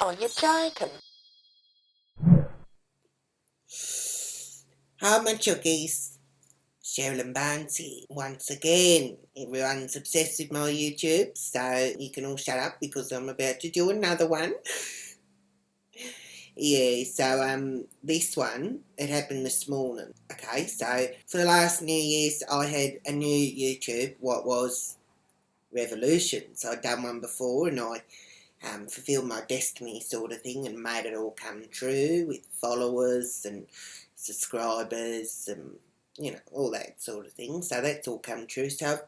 Oh, you're joking. Hi, my chuggies. Cherylyn Bouncy once again. Everyone's obsessed with my YouTube, so you can all shut up because I'm about to do another one. Yeah, so this one, it happened this morning. Okay, so for the last New Year's, I had a new YouTube, what was Revolutions. I'd done one before and I fulfilled my destiny sort of thing and made it all come true with followers and subscribers and all that sort of thing. So that's all come true. So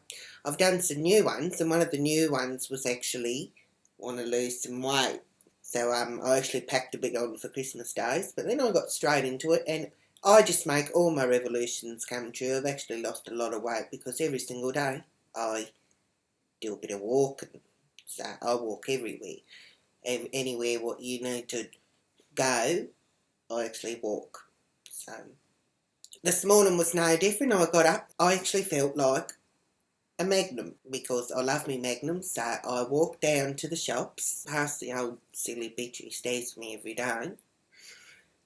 I've done some new ones, and one of the new ones was actually want to lose some weight. So I actually packed a bit on for Christmas days, but then I got straight into it, and I just make all my revolutions come true. I've actually lost a lot of weight because every single day I do a bit of walking. So I walk everywhere. Anywhere what you need to go, I actually walk. So this morning was no different. I got up, I actually felt like a magnum because I love me magnums. So I walked down to the shops, past the old silly bitch who stays with me every day.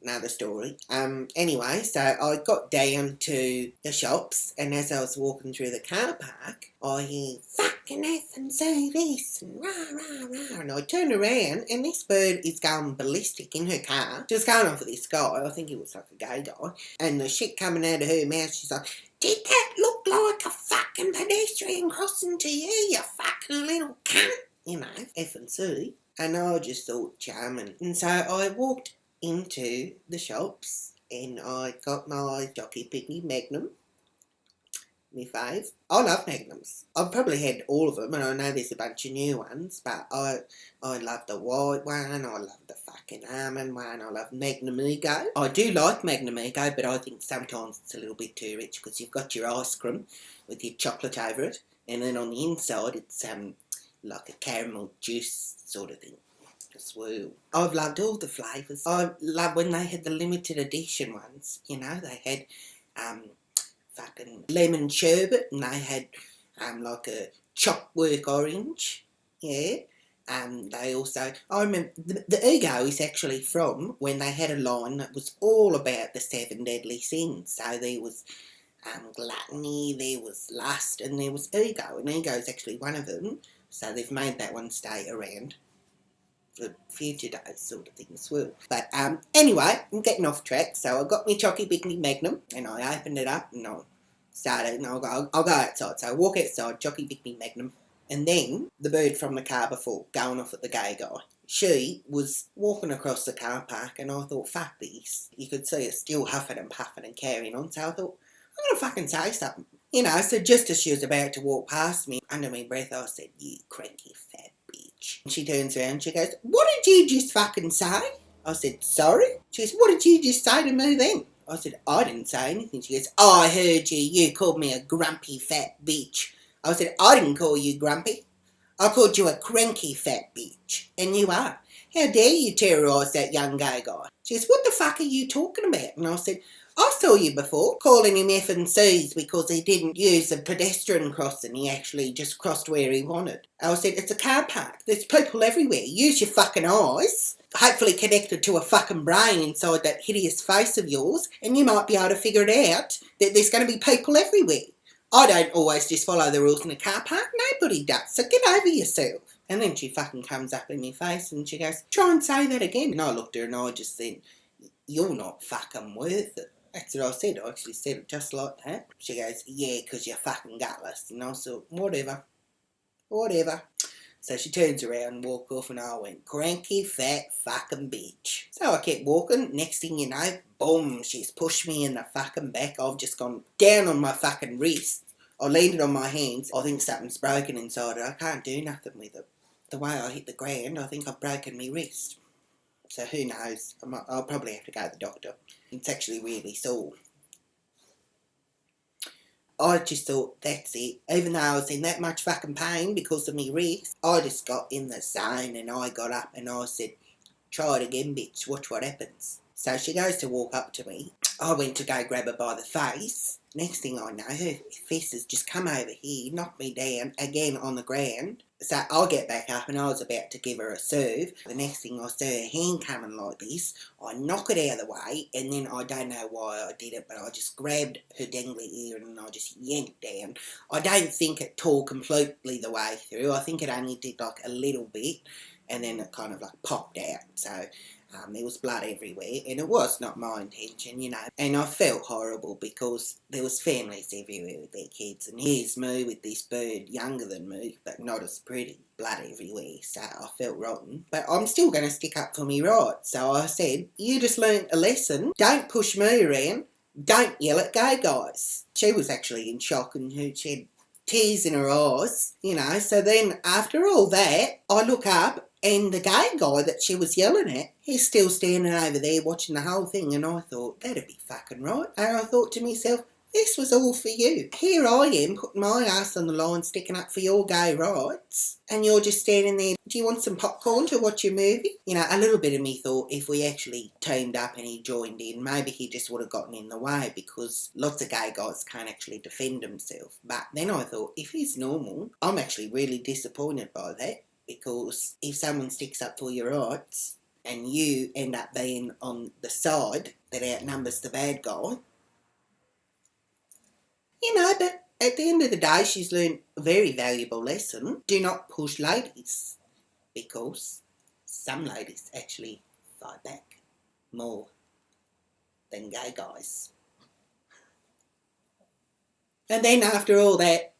Another story. Anyway, so I got down to the shops, and as I was walking through the car park, I hear fucking F and say this and rah rah rah, and I turn around and this bird is going ballistic in her car. She was going off with this guy. I think he was like a gay guy, and the shit coming out of her mouth. She's like, "Did that look like a fucking pedestrian crossing to you, you fucking little cunt?" You know, F and C. And I just thought charming, and so I walked into the shops and I got my Jockey Picnic Magnum, my fave. I love Magnums. I've probably had all of them, and I know there's a bunch of new ones, but I love the white one, I love the fucking almond one, I love Magnum Ego. I do like Magnum Ego, but I think sometimes it's a little bit too rich because you've got your ice cream with your chocolate over it, and then on the inside it's like a caramel juice sort of thing. Swoo. I've loved all the flavours. I love when they had the limited edition ones. You know, they had fucking lemon sherbet, and they had like a chalkwork orange. Yeah. They also, I remember, the Ego is actually from when they had a line that was all about the 7 deadly sins. So there was gluttony, there was lust, and there was ego. And ego is actually one of them. So they've made that one stay around for future days sort of thing as well. But anyway, I'm getting off track. So I got my Chocky Picnic Magnum and I opened it up and I started and I'll go outside. So I walk outside, Chocky Picnic Magnum, and then the bird from the car before going off at the gay guy. She was walking across the car park and I thought, fuck this. You could see her still huffing and puffing and carrying on. So I thought, I'm going to fucking say something. You know, so just as she was about to walk past me, under my breath I said, "You cranky fat bitch." And she turns around and she goes, "What did you just fucking say?" I said, "Sorry?" She goes, "What did you just say to me then?" I said, "I didn't say anything." She goes, "I heard you. You called me a grumpy fat bitch." I said, "I didn't call you grumpy. I called you a cranky fat bitch. And you are. How dare you terrorise that young gay guy?" She goes, "What the fuck are you talking about?" And I said, "I saw you before calling him F and C's because he didn't use a pedestrian crossing. He actually just crossed where he wanted." I said, "It's a car park. There's people everywhere. Use your fucking eyes. Hopefully connected to a fucking brain inside that hideous face of yours, and you might be able to figure it out that there's going to be people everywhere. I don't always just follow the rules in a car park. Nobody does. So get over yourself." And then she fucking comes up in my face and she goes, "Try and say that again." And I looked at her and I just said, "You're not fucking worth it." That's what I said. I actually said it just like that. She goes, "Yeah, because you're fucking gutless." And I said, whatever. So she turns around and walks off and I went, "Cranky fat fucking bitch." So I kept walking. Next thing you know, boom, she's pushed me in the fucking back. I've just gone down on my fucking wrist. I landed on my hands. I think something's broken inside it. I can't do nothing with it. The way I hit the ground, I think I've broken my wrist. So who knows? I'll probably have to go to the doctor. It's actually really sore. I just thought, that's it. Even though I was in that much fucking pain because of my wrist, I just got in the zone and I got up and I said, "Try it again, bitch. Watch what happens." So she goes to walk up to me. I went to go grab her by the face Next thing I know, her fist has just come over here, knocked me down again on the ground. So I get back up and I was about to give her a serve. The next thing I see her hand coming like this. I knock it out of the way, and then I don't know why I did it, but I just grabbed her dangly ear and I just yanked down. I don't think it tore completely the way through. I think it only did like a little bit, and then it kind of like popped out. So there was blood everywhere, and it was not my intention, you know. And I felt horrible because there was families everywhere with their kids, and here's me with this bird younger than me, but not as pretty. Blood everywhere, so I felt rotten. But I'm still going to stick up for me rights. So I said, you just learnt a lesson. Don't push me around. Don't yell at gay guys. She was actually in shock, and she had tears in her eyes, you know. So then after all that, I look up, and the gay guy that she was yelling at, he's still standing over there watching the whole thing, and I thought, that'd be fucking right. And I thought to myself, this was all for you. Here I am, putting my ass on the line, sticking up for your gay rights, and you're just standing there, do you want some popcorn to watch your movie? You know, a little bit of me thought if we actually teamed up and he joined in, maybe he just would have gotten in the way, because lots of gay guys can't actually defend himself. But then I thought, if he's normal, I'm actually really disappointed by that. Because if someone sticks up for your rights and you end up being on the side that outnumbers the bad guy, you know, but at the end of the day, she's learned a very valuable lesson. Do not push ladies, because some ladies actually fight back more than gay guys. And then after all that,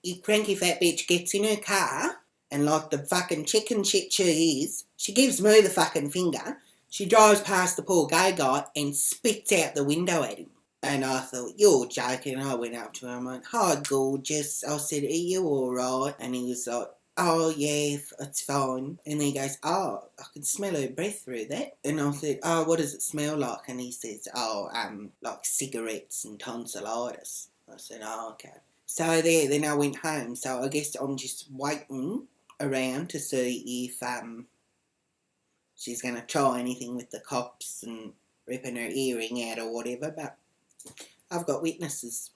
you cranky fat bitch gets in her car, and like the fucking chicken shit she is, she gives me the fucking finger. She drives past the poor gay guy and spits out the window at him. And I thought, you're joking. I went up to him and went, hi, gorgeous. I said, are you alright? And he was like, oh, yeah, it's fine. And he goes, oh, I can smell her breath through that. And I said, oh, what does it smell like? And he says, oh, like cigarettes and tonsillitis. I said, oh, okay. So then I went home. So I guess I'm just waiting around to see if she's going to try anything with the cops and ripping her earring out or whatever, but I've got witnesses.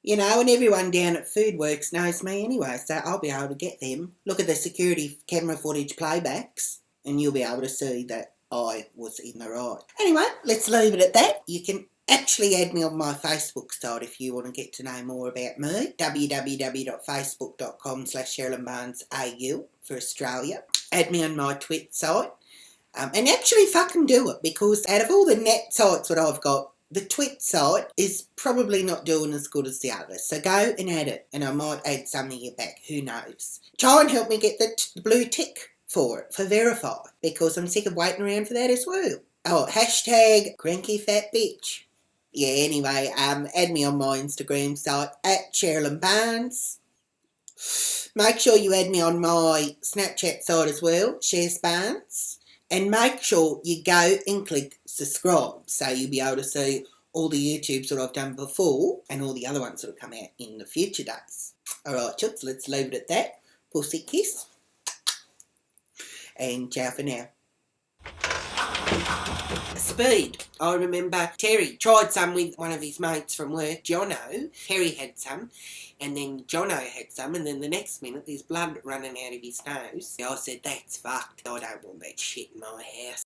You know, and everyone down at Foodworks knows me anyway, so I'll be able to get them. Look at the security camera footage playbacks, and you'll be able to see that I was in the right. Anyway, let's leave it at that. You can actually add me on my Facebook site if you want to get to know more about me. www.facebook.com/CherylynBarnesAU for Australia. Add me on my Twit site. And actually fucking do it, because out of all the net sites that I've got, the Twit site is probably not doing as good as the others. So go and add it, and I might add some of you back. Who knows? Try and help me get the blue tick for it, for verify, because I'm sick of waiting around for that as well. Oh, hashtag cranky fat bitch. Yeah, anyway, add me on my Instagram site at Cherylyn Barnes. Make sure you add me on my Snapchat site as well, Shares Barnes. And make sure you go and click subscribe, so you'll be able to see all the YouTubes that I've done before and all the other ones that will come out in the future days. Alright, chooks, let's leave it at that. Pussy kiss. And ciao for now. Speed. I remember Terry tried some with one of his mates from work, Jono. Terry had some, and then Jono had some, and then the next minute there's blood running out of his nose. I said, that's fucked. I don't want that shit in my house.